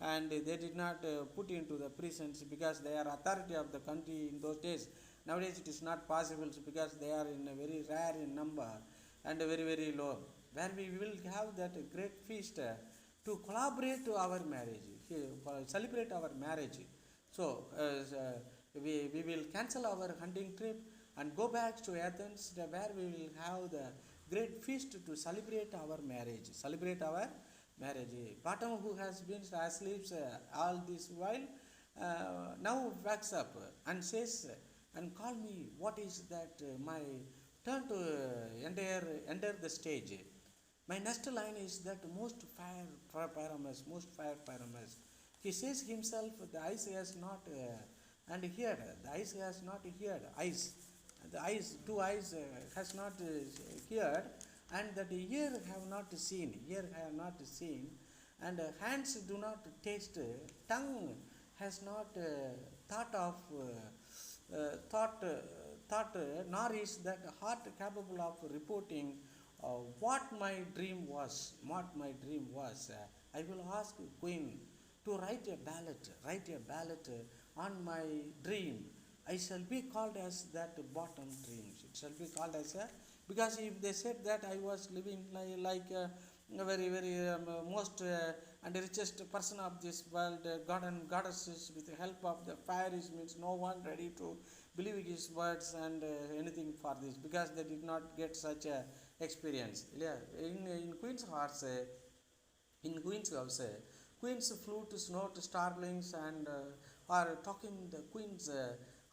A: And they did not put into the prisons because they are authority of the country in those days. Nowadays it is not possible because they are in a very rare in number and very low. Where we will have that great feast to collaborate to our marriage, celebrate our marriage. So we will cancel our hunting trip and go back to Athens, where we will have the great feast to celebrate our marriage. Bottom, who has been asleep all this while, now wakes up and says, and call me. What is that? My turn to enter the stage. My next line is that most fire Pyramus. He says himself, the eyes has not and heard. The eyes has not heard. Two eyes has not heard, and that ear have not seen. And hands do not taste. Tongue has not thought of nor is that heart capable of reporting what my dream was. I will ask Queen to write a ballad on my dream. I shall be called as that bottom dreams. It shall be called as a, because if they said that I was living like a very most and richest person of this world, god and goddesses, with the help of the fire, is means no one ready to believe his words and anything for this, because they did not get such a experience. Yeah, in Queen's House, in Queen's House, Queen's flute, note, starlings, and are talking. The Queens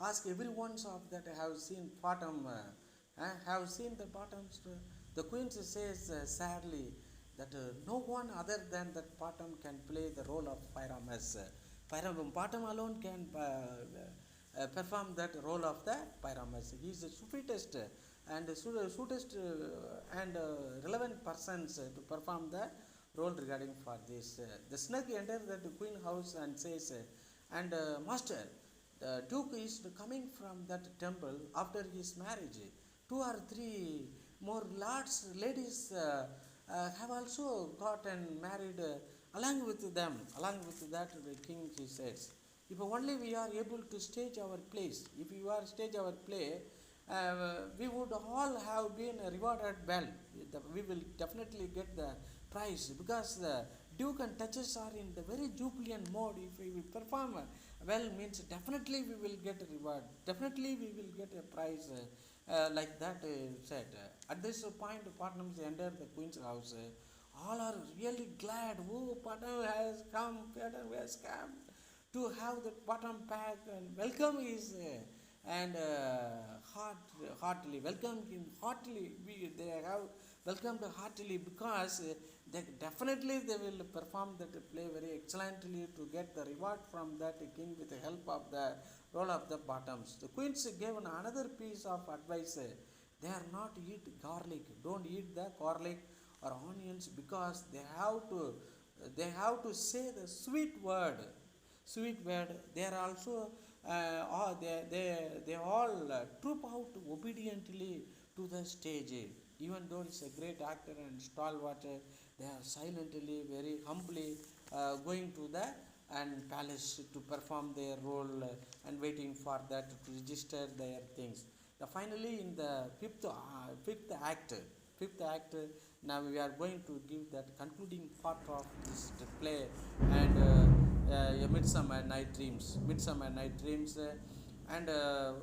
A: ask everyone of that have seen bottom, have seen the bottoms. The Queen says sadly that no one other than that bottom can play the role of Pyramus. Bottom alone can perform that role of the Pyramus. He is the sweetest and and relevant persons to perform the role regarding for this. The snake enters the queen house and says, and master, the duke is coming from that temple after his marriage. 2 or 3 more ladies have also gotten married along with them. Along with that, the king, he says, if only we are able to stage our plays, if you are stage our play, we would all have been rewarded well. We will definitely get the prize, because the duke and duchess are in the very jubilant mode. If we will perform well, means definitely we will get a reward, definitely we will get a prize, like that said. At this point, Patnams enter the queen's house. All are really glad. Oh, Patnam has come, to have the bottom pack and welcome his and heartily welcome him heartily. They have welcomed heartily, because they definitely they will perform that play very excellently to get the reward from that king with the help of the role of the bottoms. The queens gave another piece of advice. They are not eat garlic. Don't eat the garlic or onions, because they have to say the sweet word. They are also all they all troop out obediently to the stage. Even though it's a great actor and stalwart, they are silently, very humbly going to the and palace to perform their role, and waiting for that to register their things. Finally, in the fifth act, now we are going to give that concluding part of this play, and Midsummer Night Dreams, and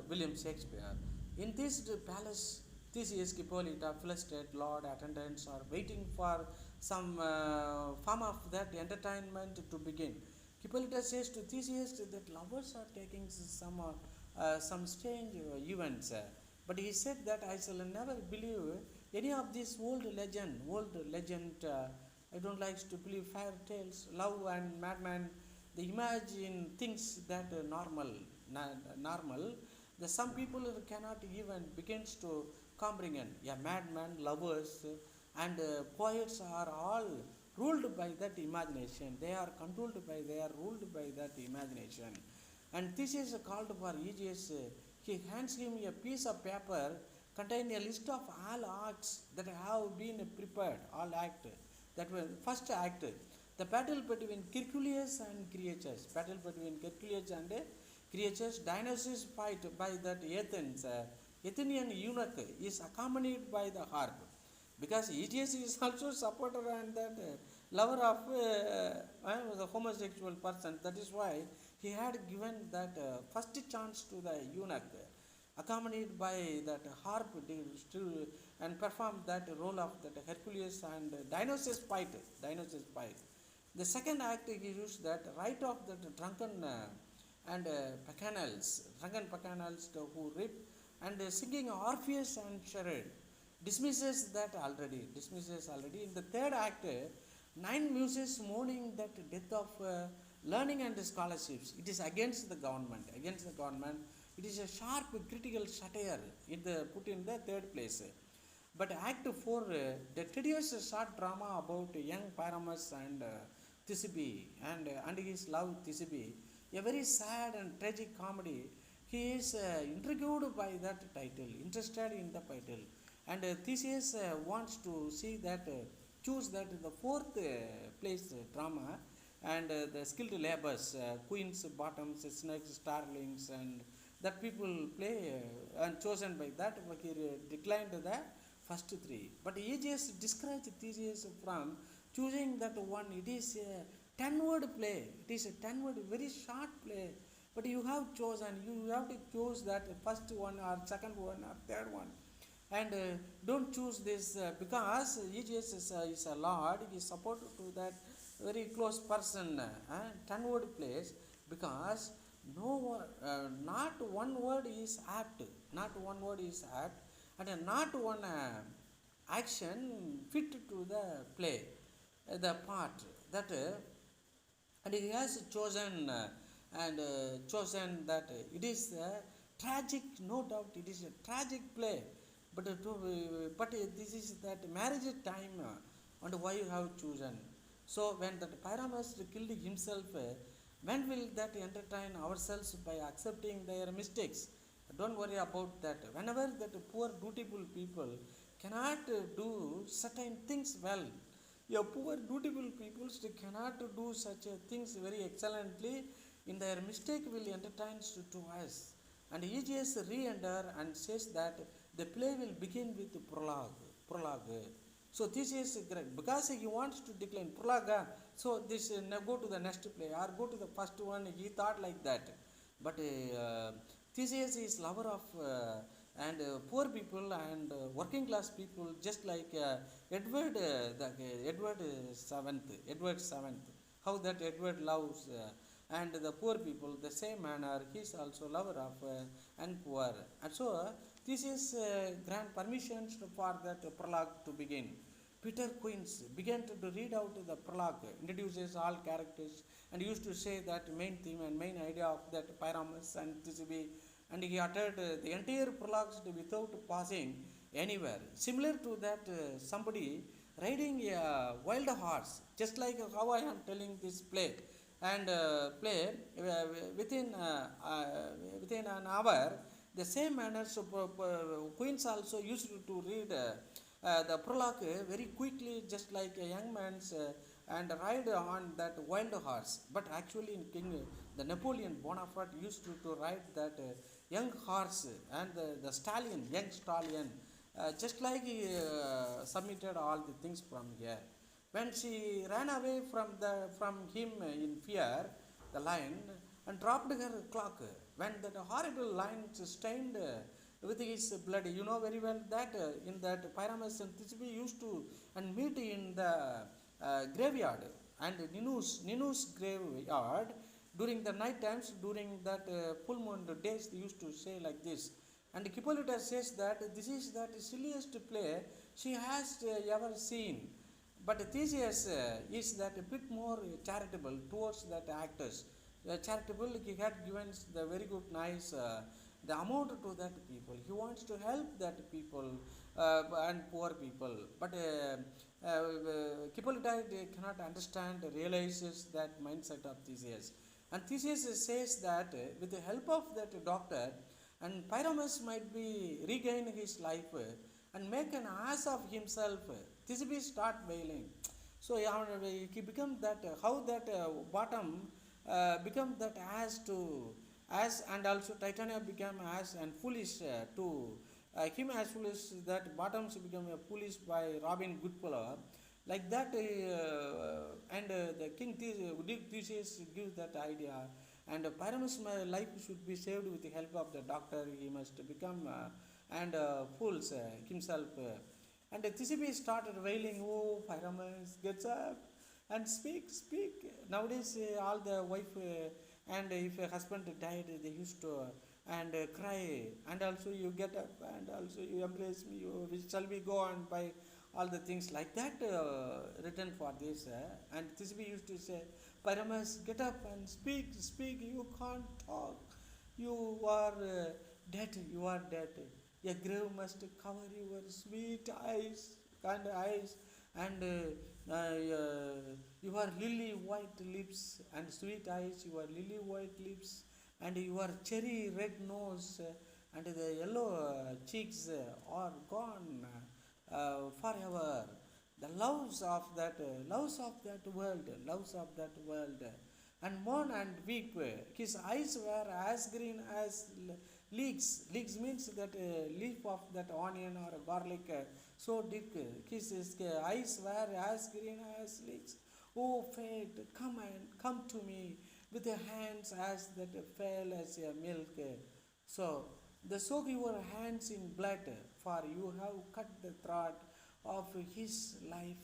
A: William Shakespeare. In this palace, Theseus, Hippolyta, flustered Lord attendants are waiting for some form of that entertainment to begin. Hippolyta says to Theseus that lovers are taking some strange events, but he said that I shall never believe any of these old legend. I don't like to believe fairy tales, love and madman. They imagine things that are normal. The some people cannot even begins to comprehend. Yeah, madman, lovers, and poets are all ruled by that imagination. They are ruled by that imagination. And Theseus called for Aegeus. He hands him a piece of paper containing a list of all acts that have been prepared. All act. That was first act. The battle between Hercules and creatures. Battle between Hercules and creatures. Dionysus fight by that Athens. Athenian eunuch is accompanied by the harp, because Aegeus is also supporter and that lover of the homosexual person. That is why he had given that first chance to the eunuch, accompanied by that harp, still, and performed that role of that Hercules and Dionysus fight. The second act, he used that right of that and drunken bacchanals who rip and singing Orpheus and Charade. Dismisses already. In the third act, nine muses mourning that death of learning and scholarships. It is against the government. It is a sharp critical satire put in the third place. But Act 4, the tedious short drama about young Pyramus and Thisbe and his love Thisbe, a very sad and tragic comedy. He is interested in the title, and Theseus wants to see that, choose that the fourth place drama, and the skilled labors, queens, bottoms, snakes, starlings, and that people play, and chosen by that, but he declined the first three. But Aegeus discouraged Theseus from choosing that one. It is a 10-word play. It is a 10-word, very short play. But you have chosen, you have to choose that first one or second one or third one. And don't choose this because Aegeus is a lord. He is supported to that very close person, 10-word place, because not one word is apt, and not one action fit to the play, the part that, and he has chosen that it is a tragic, no doubt, it is a tragic play, but this is that marriage time, and why you have chosen. So when that Pyramus killed himself, when will that entertain ourselves by accepting their mistakes? Don't worry about that. Whenever that poor dutiful people cannot do certain things well, your poor dutiful people cannot do such things very excellently, in their mistake will entertain to us. And Aegeus re-enter and says that the play will begin with prologue. So this is great because he wants to decline prologue. So this now go to the next play or go to the first one. He thought like that, but Theseus is lover of and poor people and working class people, just like Edward Seventh. How that Edward loves and the poor people, the same manner he is also lover of and poor. And so Theseus grant permissions for that prologue to begin. Peter Queens began to read out the prologue, introduces all characters, and used to say that main theme and main idea of that Pyramus and Thisbe, and he uttered the entire prologue without pausing anywhere. Similar to that, somebody riding a wild horse, just like how I am telling this play. And play within within an hour, the same manner. So queens also used to read the prologue very quickly, just like a young man's, and ride on that wild horse. But actually, in King the Napoleon Bonaparte used to ride that young horse and the stallion, young stallion, just like he submitted all the things from here. When she ran away from him in fear, the lion, and dropped her clock, when that horrible lion stained with his blood, you know very well that in that Pyramus and Thisbe used to and meet in the graveyard, and Ninu's graveyard during the night times, during that full moon days, they used to say like this. And Hippolyta says that this is that silliest play she has ever seen. But Theseus is that a bit more charitable towards that actors. Charitable, he had given the very good, nice the amount to that people. He wants to help that people and poor people. But Hippolyta cannot understand, realizes that mindset of Theseus. And Theseus says that with the help of that doctor, and Pyramus might be regain his life and make an ass of himself. Thisbe start wailing. So he become that how that bottom become that ass to ass, and also Titania became ass and foolish to him as foolish that bottoms become foolish by robbing good fellow. Like that, and the king Theseus gives that idea, and Pyramus' life should be saved with the help of the doctor. He must become and fools himself. And Thisbe started wailing, "Oh, Pyramus, gets up and speak, speak." Nowadays, all the wife and if a husband died, they used to and cry, and also you get up, and also you embrace me. You, shall we go and buy all the things like that written for this? And Thisbe used to say, "Pyramus, get up and speak, speak. You can't talk. You are dead. You are dead. A grave must cover your sweet eyes and eyes, and your lily white lips and sweet eyes, your lily white lips, and your cherry red nose, and the yellow cheeks are gone forever. The loves of that world, and mourn and weep. His eyes were as green as leeks. Leeks means that leaf of that onion or garlic. So thick. His eyes were as green as leeks. Oh fate, come to me with your hands as that fail as a milk. So the soak your hands in blood, for you have cut the throat of his life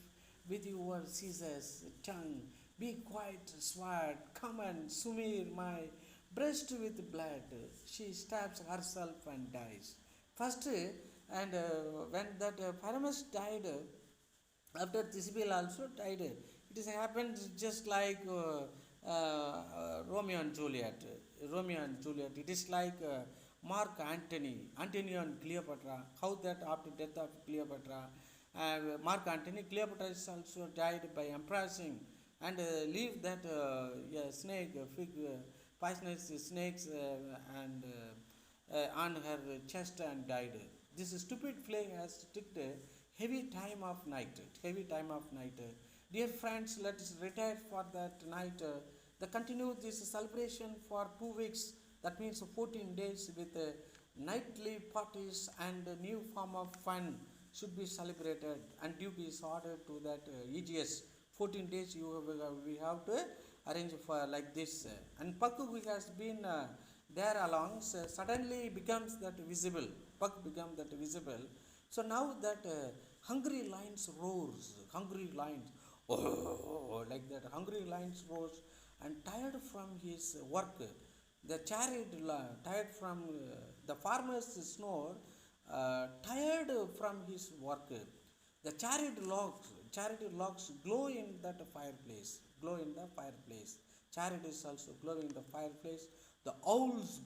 A: with your scissors tongue. Be quiet, sword, come and smear my breast with blood. She stabs herself and dies. First, and when that Pyramus died, after Thisbe also died, it has happened just like Romeo and Juliet. Romeo and Juliet. It is like Mark Antony, Antony and Cleopatra. How that after death of Cleopatra, Mark Antony, Cleopatra is also died by embracing and leave that snake, fig, poisonous snakes on her chest and died. This stupid plague has ticked heavy time of night. Heavy time of night. Dear friends, let us retire for that night. The continue this celebration for 2 weeks. That means 14 days with nightly parties and a new form of fun should be celebrated. And Duke is ordered to that EGS. 14 days we have to arrange for like this. And Puck has been there along. So suddenly becomes that visible. Puck becomes that visible. So now that hungry lions roars. Hungry lions. Oh, like that. Hungry lions roars and tired from his work. The chariot tired from the farmer's snore, tired from his work. The chariot logs glow in that fireplace. Glow in the fireplace. Chariot is also glowing in the fireplace. The owls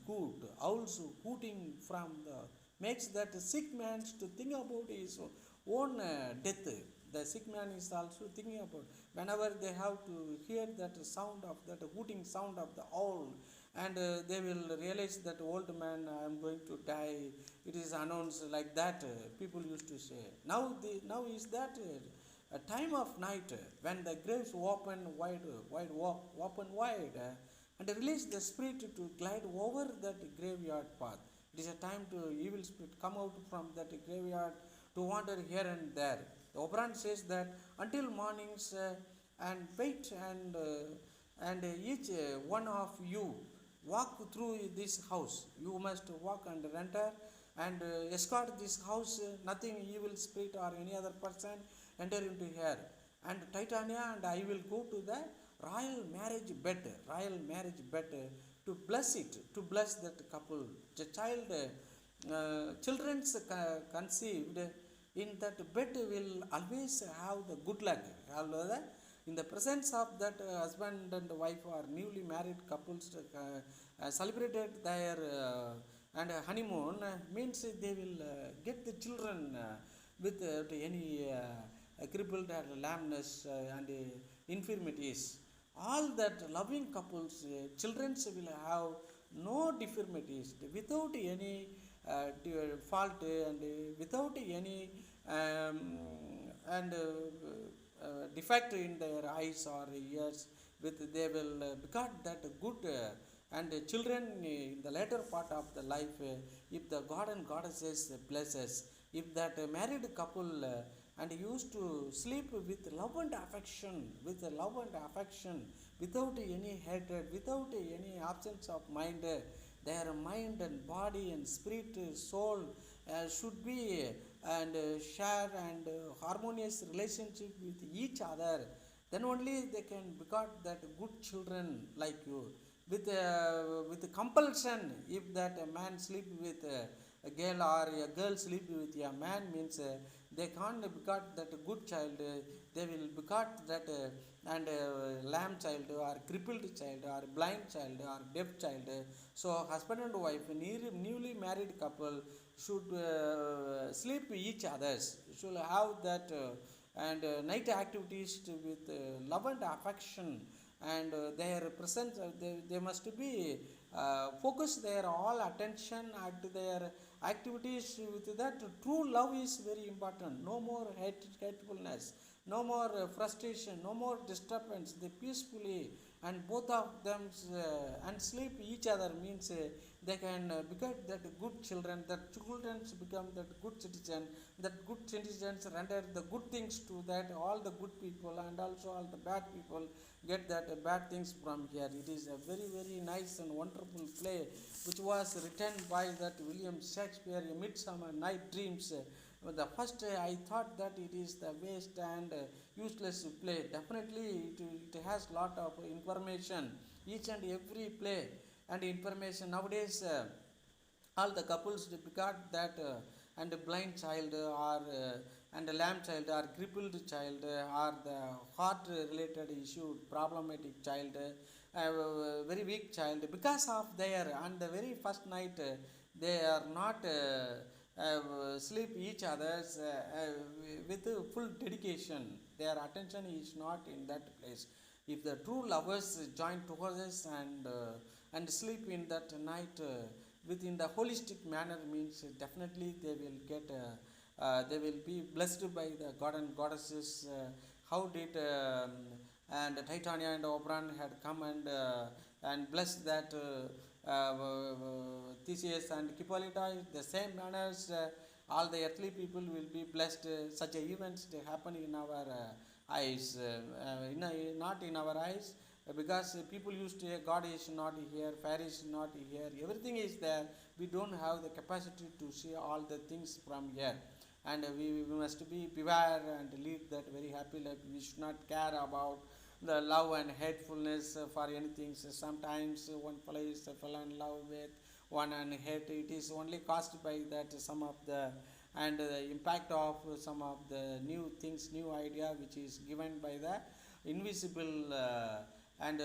A: hooting from the makes that sick man to think about his own death. The sick man is also thinking about whenever they have to hear that sound of that hooting sound of the owl, and they will realize that old man, I am going to die. It is announced like that. People used to say. Now is that a time of night when the graves open wide, and release the spirit to glide over that graveyard path. It is a time to evil spirit come out from that graveyard to wander here and there. The Oberon says that until mornings, and wait, and each one of you walk through this house. You must walk and enter and escort this house. Nothing evil spirit or any other person enter into here. And Titania and I will go to the royal marriage bed to bless it, to bless that couple. The children's conceived in that bed will always have the good luck. In the presence of that husband and wife or newly married couples celebrated their and honeymoon, means they will get the children with any crippled or lameness and infirmities. All that loving couples, children will have no deformities, without any fault, and without any um, and defect in their eyes or ears. With they will begot that good and children in the later part of the life, if the god and goddesses blesses, if that married couple and used to sleep with love and affection, without any hatred, without any absence of mind, their mind and body and spirit, soul should be and share and harmonious relationship with each other. Then only they can begot that good children like you. With compulsion, if that a man sleep with a girl or a girl sleep with a man, means they can't begot that good child. They will begot that and lamb child or crippled child or blind child or deaf child. So husband and wife, newly married couple should sleep each others, should have that and night activities with love and affection, and their presence, they must be focus their all attention at their activities. With that, true love is very important. No more hatefulness, no more frustration, no more disturbance. They peacefully and both of them and sleep each other, means they can become that good children. That children become that good citizen. That good citizens render the good things to that all the good people, and also all the bad people get that bad things from here. It is a very very nice and wonderful play which was written by that William Shakespeare, A Midsummer Night Dreams. The first I thought that it is the waste and useless play. Definitely it has lot of information, each and every play and information. Nowadays all the couples they begot that and a blind child or and a lamb child or crippled child or the heart related issue problematic child, very weak child, because of their on the very first night they are not sleep each others with full dedication. Their attention is not in that place. If the true lovers join together and sleep in that night within the holistic manner, means definitely they will be blessed by the god and goddesses. How did and Titania and Oberon had come and blessed that Theseus and Hippolyta, the same manners all the earthly people will be blessed. Such events they happen in our eyes, not in our eyes, because people used to say God is not here, fire is not here, everything is there. We don't have the capacity to see all the things from here, and we must be beware and lead that very happy life. We should not care about the love and hatefulness for anything. So sometimes one fellow is fell in love with one and hate. It is only caused by that some of the and the impact of some of the new things, new idea which is given by the invisible and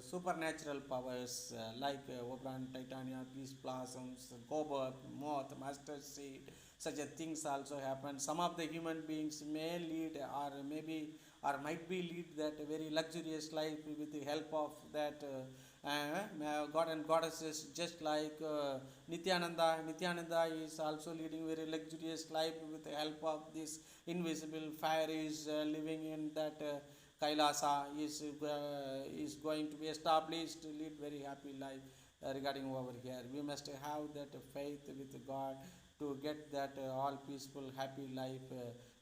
A: supernatural powers like Oberon, Titania, peace blossoms, cobalt, moth, mustard seed, such a things also happen. Some of the human beings may lead or maybe or might be lead that very luxurious life with the help of that god and goddesses, just like Nityananda is also leading very luxurious life with the help of this invisible fire, is living in that Kailasa, is going to be established to lead very happy life. Regarding over here, we must have that faith with God to get that all peaceful happy life,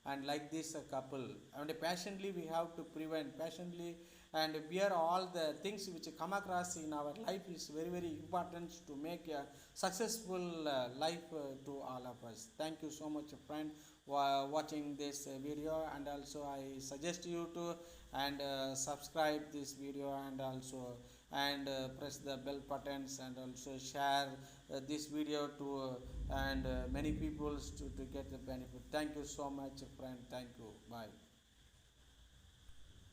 A: and like this couple, and passionately we have to prevent passionately and bear all the things which come across in our life is very very important to make a successful life to all of us. Thank you so much friend watching this video, and also I suggest you to and subscribe this video, and also and press the bell buttons, and also share this video to and many people to get the benefit. Thank you so much friend. Thank you. Bye.